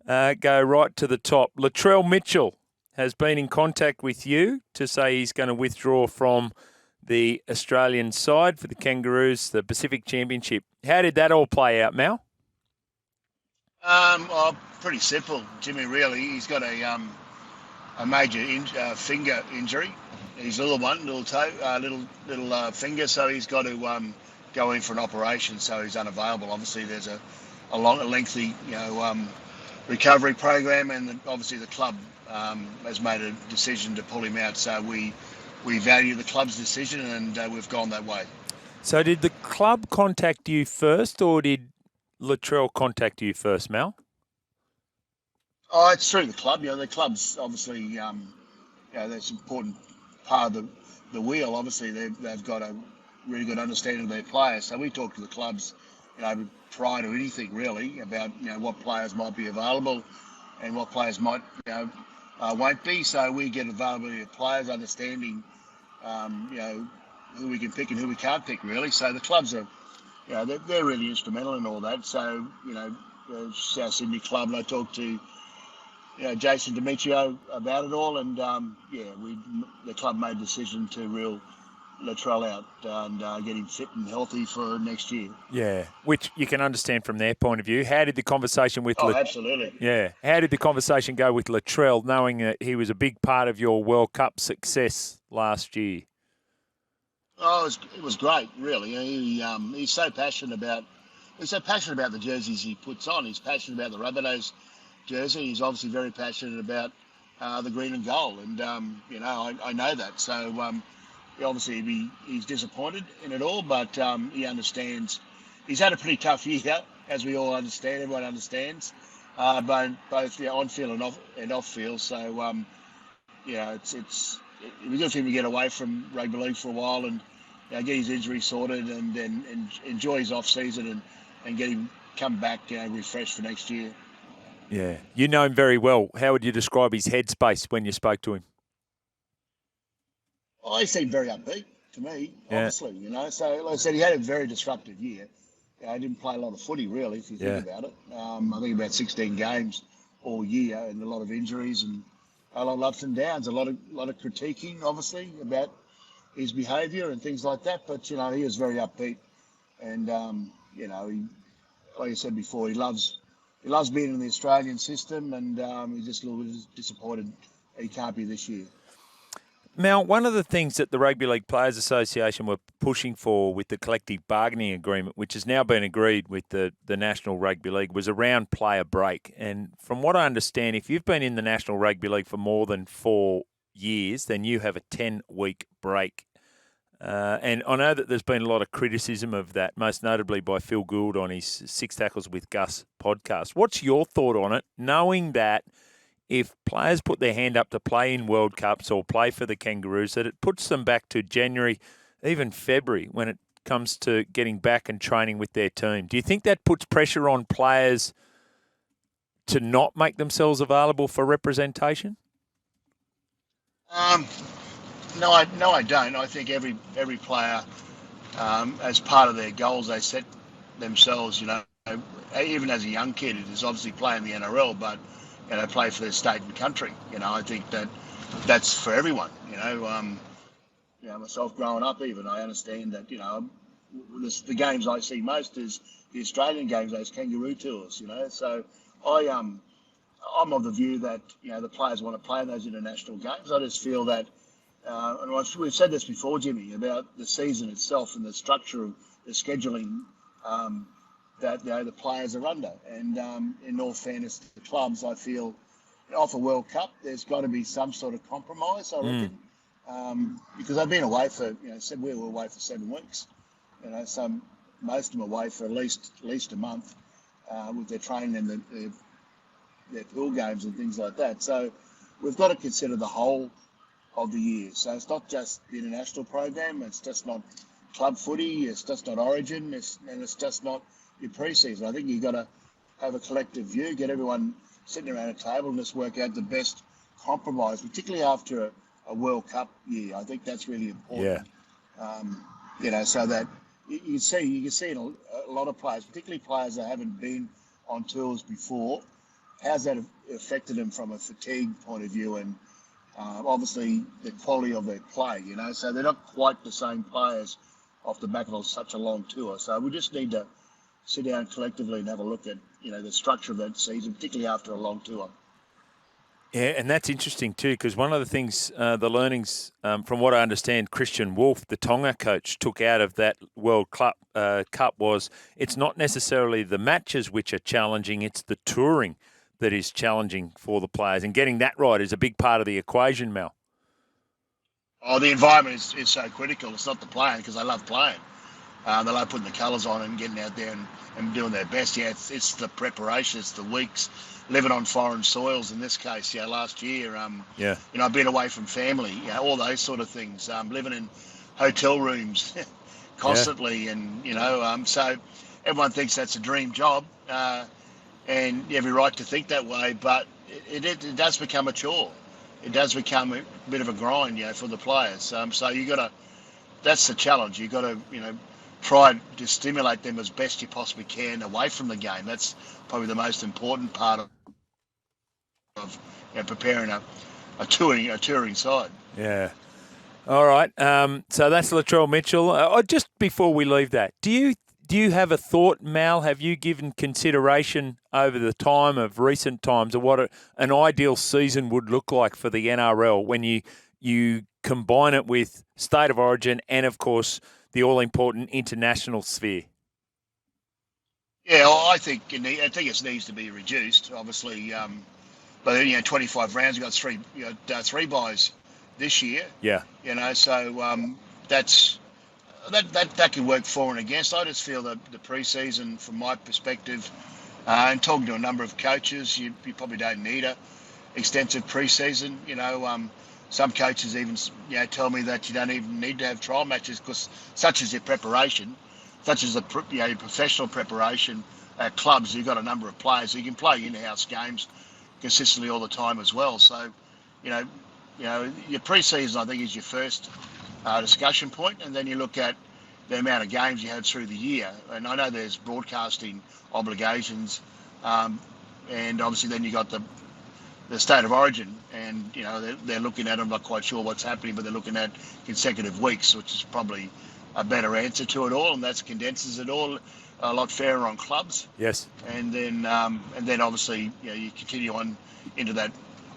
I'll go right to the top. Latrell Mitchell has been in contact with you to say he's going to withdraw from the Australian side for the Kangaroos, the Pacific Championship. How did that all play out, Mal? Well, pretty simple, Jimmy. Really, he's got a major finger injury. His little one, little toe, little finger. So he's got to go in for an operation. So he's unavailable. Obviously, there's a lengthy, recovery program, and obviously the club has made a decision to pull him out. So we value the club's decision, and we've gone that way. So did the club contact you first, or did Latrell contact you first, Mal? Oh, it's through the club. The club's obviously, that's an important part of the wheel. Obviously, they've got a really good understanding of their players. So we talk to the clubs, prior to anything really about what players might be available and what players might won't be. So we get availability of players, understanding who we can pick and who we can't pick really. So the clubs are, they're really instrumental in all that. So the South Sydney club, and I talked to Jason Demetrio about it all, and the club made a decision to rule Latrell out and get him fit and healthy for next year. Yeah, which you can understand from their point of view. How did the conversation with absolutely. Yeah. How did the conversation go with Latrell, knowing that he was a big part of your World Cup success last year? Oh, it was great, really. He's so passionate about the jerseys he puts on. He's passionate about the Rabbitohs jersey. He's obviously very passionate about the green and gold, and I know that. So obviously he's disappointed in it all, but he understands. He's had a pretty tough year, as we all understand. Everyone understands, both on field and off field. So it's good for him to get away from rugby league for a while and get his injury sorted and then enjoy his off season and get him come back refreshed for next year. Yeah, you know him very well. How would you describe his headspace when you spoke to him? Oh, he seemed very upbeat to me, obviously, So, like I said, he had a very disruptive year. He didn't play a lot of footy, really, if you think about it. I think about 16 games all year and a lot of injuries and a lot of ups and downs, a lot of critiquing, obviously, about his behaviour and things like that. But, he was very upbeat. And, like I said before, he loves being in the Australian system, and he's just a little bit disappointed he can't be this year. Mal, one of the things that the Rugby League Players Association were pushing for with the collective bargaining agreement, which has now been agreed with the National Rugby League, was around player break. And from what I understand, if you've been in the National Rugby League for more than 4 years, then you have a 10-week break. And I know that there's been a lot of criticism of that, most notably by Phil Gould on his Six Tackles with Gus podcast. What's your thought on it, knowing that if players put their hand up to play in World Cups or play for the Kangaroos, that it puts them back to January, even February, when it comes to getting back and training with their team? Do you think that puts pressure on players to not make themselves available for representation? No, I don't. I think every player, as part of their goals they set themselves, even as a young kid, it is obviously playing the NRL, but play for their state and country. I think that's for everyone. Myself growing up, even I understand that. The games I see most is the Australian games, those kangaroo tours. So I'm of the view that the players want to play in those international games. I just feel that. And we've said this before, Jimmy, about the season itself and the structure of the scheduling that the players are under. And in all fairness to the clubs, I feel off a World Cup, there's got to be some sort of compromise, I reckon, because they've been away for, we were away for 7 weeks. Most of them away for at least a month with their training and their pool games and things like that. So we've got to consider the whole of the year. So it's not just the international program, it's just not club footy, it's just not Origin, and it's just not your pre-season. I think you've got to have a collective view, get everyone sitting around a table and just work out the best compromise, particularly after a World Cup year. I think that's really important. Yeah. So that you can see in a lot of players, particularly players that haven't been on tours before, how's that affected them from a fatigue point of view, and obviously the quality of their play, so they're not quite the same players off the back of such a long tour. So we just need to sit down collectively and have a look at, the structure of that season, particularly after a long tour. Yeah, and that's interesting too, because one of the things, the learnings, from what I understand, Christian Wolf, the Tonga coach, took out of that World Cup was it's not necessarily the matches which are challenging, it's the touring that is challenging for the players. And getting that right is a big part of the equation, Mel. Oh, the environment is so critical. It's not the playing, because they love playing. They love putting the colours on and getting out there and doing their best. Yeah, it's the preparation, it's the weeks, living on foreign soils in this case. Last year, I've been away from family, all those sort of things. Living in hotel rooms constantly, and so everyone thinks that's a dream job, and you have every right to think that way. But it does become a chore. It does become a bit of a grind, for the players. So you got to. That's the challenge. You got to, try to stimulate them as best you possibly can away from the game. That's probably the most important part of preparing a touring side. Yeah. All right. So that's Latrell Mitchell. Just before we leave that, do you have a thought, Mal? Have you given consideration over the time of recent times of what an ideal season would look like for the NRL when you combine it with state of origin and, of course, the all-important international sphere? Yeah, well, I think it needs to be reduced, obviously. But 25 rounds, we've got three buys this year. Yeah. So that can work for and against. I just feel that the pre-season, from my perspective, and talking to a number of coaches, you probably don't need a extensive pre-season. Some coaches even tell me that you don't even need to have trial matches, because such as your preparation, such as your professional preparation at clubs, you've got a number of players who can play in-house games consistently all the time as well. So, your pre-season, I think, is your first discussion point, and then you look at the amount of games you have through the year. And I know there's broadcasting obligations, and obviously then you got the state of origin, and they're looking at, I'm not quite sure what's happening, but they're looking at consecutive weeks, which is probably a better answer to it all, and that condenses it all a lot fairer on clubs. Yes. And then obviously you continue on into that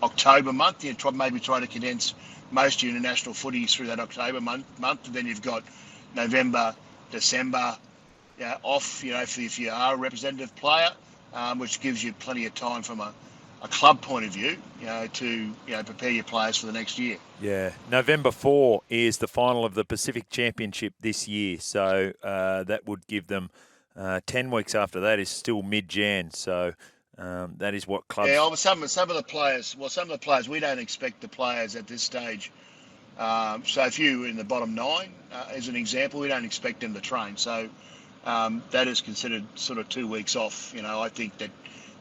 October month. You maybe try to condense most of your international footy through that October month, and then you've got November, December off. If you are a representative player, which gives you plenty of time from a club point of view, to prepare your players for the next year. Yeah, November 4 is the final of the Pacific Championship this year, so that would give them 10 weeks after that is still mid-Jan. So that is what clubs. Yeah, well, some of the players. We don't expect the players at this stage. So if you in the bottom 9, as an example, we don't expect them to train. So that is considered sort of 2 weeks off. I think that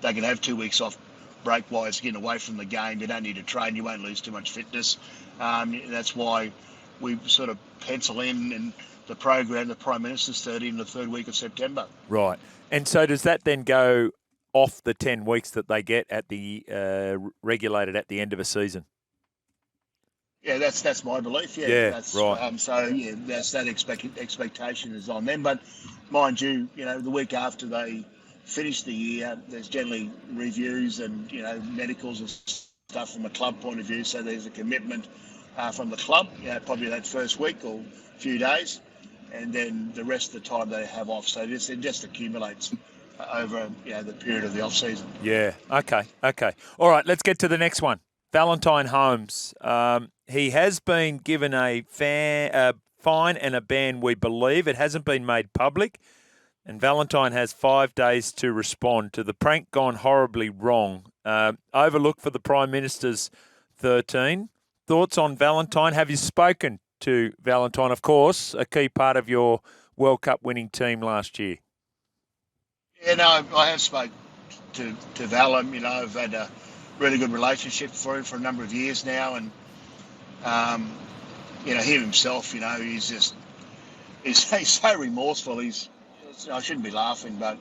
they can have 2 weeks off break-wise, getting away from the game. You don't need to train. You won't lose too much fitness. That's why we sort of pencil in the program, the Prime Minister's 30 in the third week of September. Right. And so does that then go off the 10 weeks that they get at the regulated at the end of a season? Yeah, that's my belief. Yeah, that's right. That's that expectation is on them. But mind you, the week after they finish the year, there's generally reviews and medicals and stuff from a club point of view. So there's a commitment from the club, probably that first week or few days, and then the rest of the time they have off. So it just accumulates over the period of the off season. Yeah. Okay. All right. Let's get to the next one. Valentine Holmes. He has been given a fine and a ban, we believe. It hasn't been made public. And Valentine has 5 days to respond to the prank gone horribly wrong. Overlook for the Prime Minister's 13. Thoughts on Valentine? Have you spoken to Valentine, of course, a key part of your World Cup winning team last year? Yeah, no, I have spoken to Val. I've had a really good relationship for him for a number of years now. And, him himself, he's so remorseful. I shouldn't be laughing, but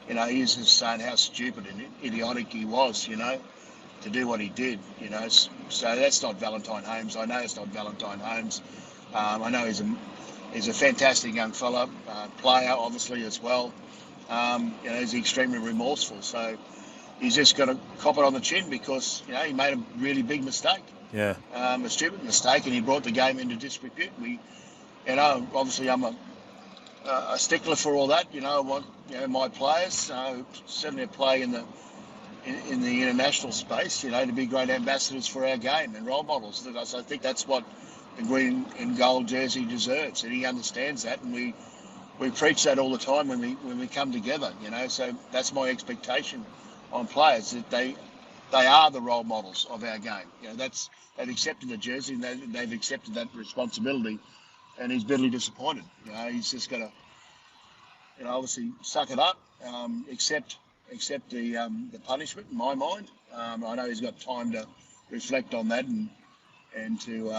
he was just saying how stupid and idiotic he was, to do what he did, So that's not Valentine Holmes. I know it's not Valentine Holmes. I know he's a fantastic young fella, player obviously as well. He's extremely remorseful. So he's just got to cop it on the chin because, he made a really big mistake. Yeah. A stupid mistake, and he brought the game into disrepute. Obviously I'm a stickler for all that. I want my players certainly play in the international space. To be great ambassadors for our game and role models. I think that's what the green and gold jersey deserves, and he understands that, and we preach that all the time when we come together. So that's my expectation on players, that they are the role models of our game. They've accepted the jersey and they've accepted that responsibility. And he's bitterly disappointed. He's just got to, obviously suck it up, accept the punishment. In my mind, I know he's got time to reflect on that and to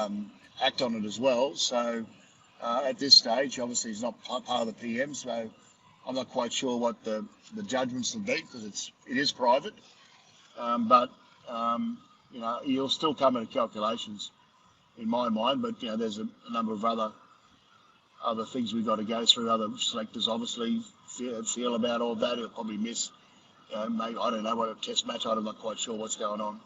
act on it as well. So at this stage, obviously he's not part of the PM, so I'm not quite sure what the judgments will be because it is private. But he'll still come into calculations in my mind. But there's a number of other things we've got to go through. Other selectors obviously feel about all that. He'll probably miss, maybe, I don't know, what a test match. I'm not quite sure what's going on.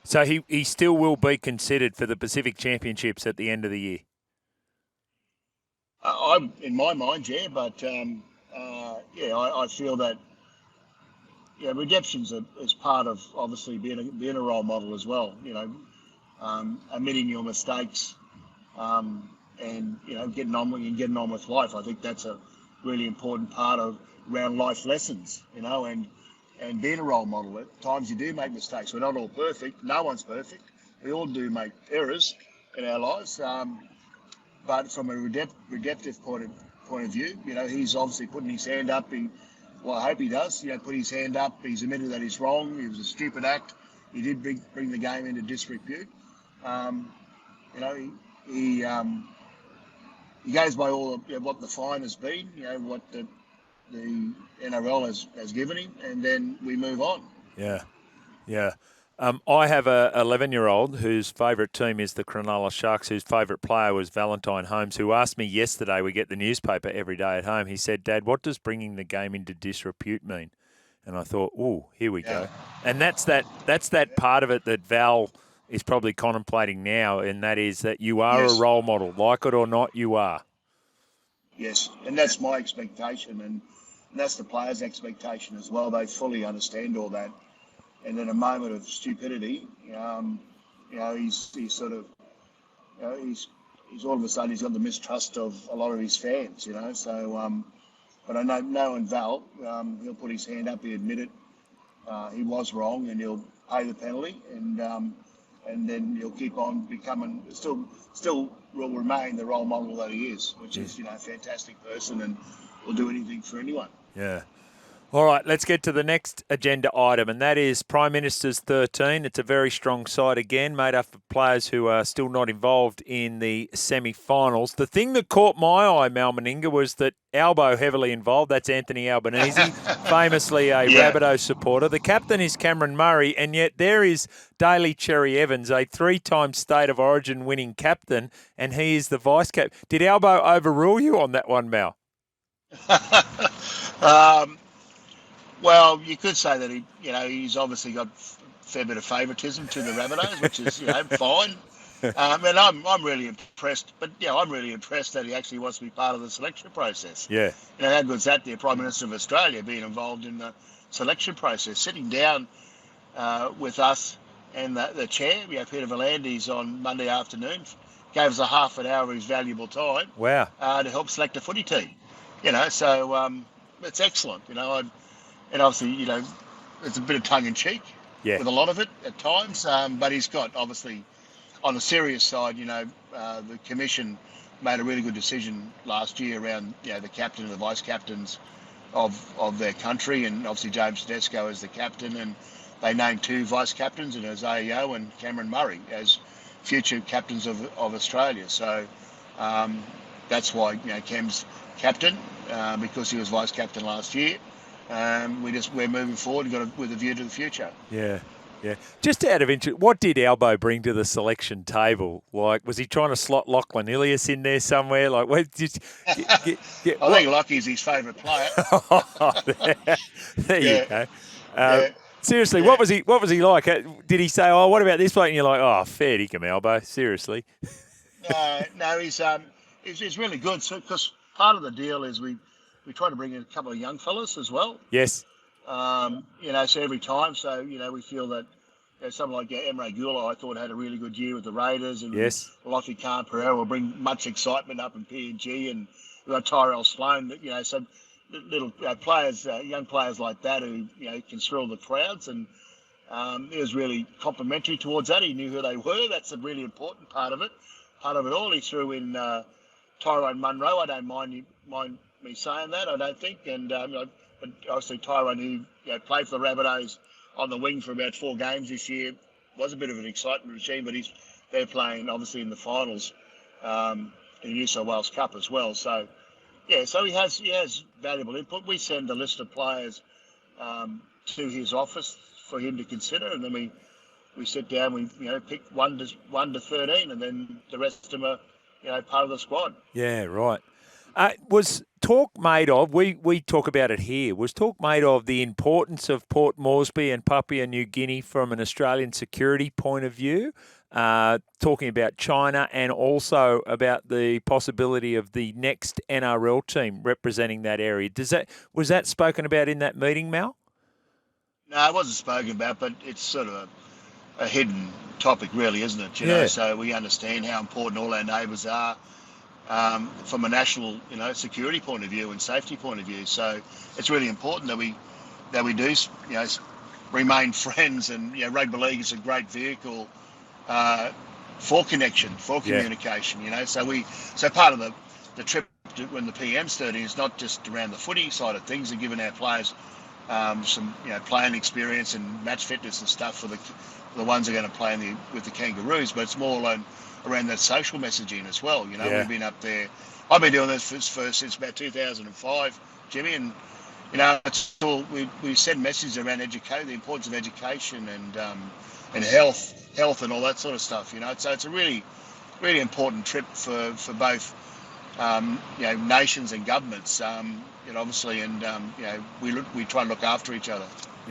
So he still will be considered for the Pacific Championships at the end of the year? I'm in my mind, yeah. But, I feel that, redemption's is part of, obviously, being a role model as well. Admitting your mistakes, and getting on with life. I think that's a really important part of around life lessons, and being a role model. At times you do make mistakes. We're not all perfect. No one's perfect. We all do make errors in our lives. But from a redemptive point of view, he's obviously putting his hand up. I hope he does. Put his hand up. He's admitted that he's wrong. It was a stupid act. He did bring the game into disrepute. He goes by all of what the fine has been, what the NRL has given him, and then we move on. Yeah. I have a 11-year-old whose favourite team is the Cronulla Sharks, whose favourite player was Valentine Holmes, who asked me yesterday, we get the newspaper every day at home, he said, "Dad, what does bringing the game into disrepute mean?" And I thought, here we go. And that's that part of it that Val is probably contemplating now, and that is that you are a role model. Like it or not, you are. Yes, and that's my expectation, and that's the players' expectation as well. They fully understand all that. And in a moment of stupidity, he's sort of, he's all of a sudden he's got the mistrust of a lot of his fans, So, but I know knowing Val, he'll put his hand up, he admit it, he was wrong, and he'll pay the penalty, and then he'll keep on becoming, still will remain the role model that he is, which is, a fantastic person and will do anything for anyone. Yeah. All right, let's get to the next agenda item, and that is Prime Minister's 13. It's a very strong side again, made up of players who are still not involved in the semi-finals. The thing that caught my eye, Mal Meninga, was that Albo heavily involved. That's Anthony Albanese, famously a Rabbitoh supporter. The captain is Cameron Murray, and yet there is Daly Cherry Evans, a 3-time State of Origin winning captain, and he is the vice-captain. Did Albo overrule you on that one, Mal? Well, you could say that he's obviously got a fair bit of favouritism to the Rabbitohs, which is fine. And I'm really impressed. But I'm really impressed that he actually wants to be part of the selection process. Yeah. How good's that? The Prime Minister of Australia being involved in the selection process, sitting down with us and the chair, Peter V'landys, on Monday afternoon, gave us a half an hour of his valuable time. Wow. To help select a footy team. So it's excellent. And obviously, it's a bit of tongue-in-cheek with a lot of it at times. But he's got, obviously, on the serious side, the Commission made a really good decision last year around, the captain and the vice-captains of their country. And obviously James Tedesco as the captain. And they named 2 vice-captains, and Isaiah and Cameron Murray as future captains of Australia. So that's why, Cam's captain, because he was vice-captain last year. we're moving forward with a view to the future. Yeah. Yeah. Just out of interest, what did Albo bring to the selection table? Like, was he trying to slot Lachlan Ilias in there somewhere? Like, what did I what? think Lockie's his favourite player. there you Yeah, go. yeah, Seriously, yeah. what was he like? Did he say, "Oh, what about this bloke?" And you're like, "Oh, fair dinkum, Albo." Seriously. No, he's really good. So, because part of the deal is we try to bring in a couple of young fellas as well. Yes. So every time, we feel that someone like Emre Gula, I thought had a really good year with the Raiders, and Yes. Lofty Khan Pereira will bring much excitement up in PNG, and we've got Tyrell Sloan, so little players, young players like that who can thrill the crowds, and he was really complimentary towards that. He knew who they were. That's a really important part of it. Part of it all, he threw in Tyrone Munro. I don't mind me saying that. I don't think, and but obviously Tyrone, who played for the Rabbitohs on the wing for about 4 games this year, was a bit of an excitement machine. But they're playing obviously in the finals in the New South Wales Cup as well. So so he has valuable input. We send a list of players to his office for him to consider, and then we sit down, we pick 1 to 13, and then the rest of them are part of the squad. Yeah, right. Was talk made of, we talk about it here, was talk made of the importance of Port Moresby and Papua New Guinea from an Australian security point of view, talking about China and also about the possibility of the next NRL team representing that area. Was that spoken about in that meeting, Mal? No, it wasn't spoken about, but it's sort of a hidden topic, really, isn't it? Yeah. So we understand how important all our neighbours are from a national, security point of view and safety point of view. So it's really important that we do, remain friends. And rugby league is a great vehicle for connection, for communication. So part of the trip when the PM's 30 is not just around the footy side of things and giving our players some playing experience and match fitness and stuff for the ones who are going to play with the Kangaroos, but it's more around that social messaging as well. We've been up there. I've been doing this since about 2005, Jimmy, and it's all we send messages around the importance of education and health and all that sort of stuff. So it's a really, really important trip for both nations and governments. Obviously, and we try and look after each other.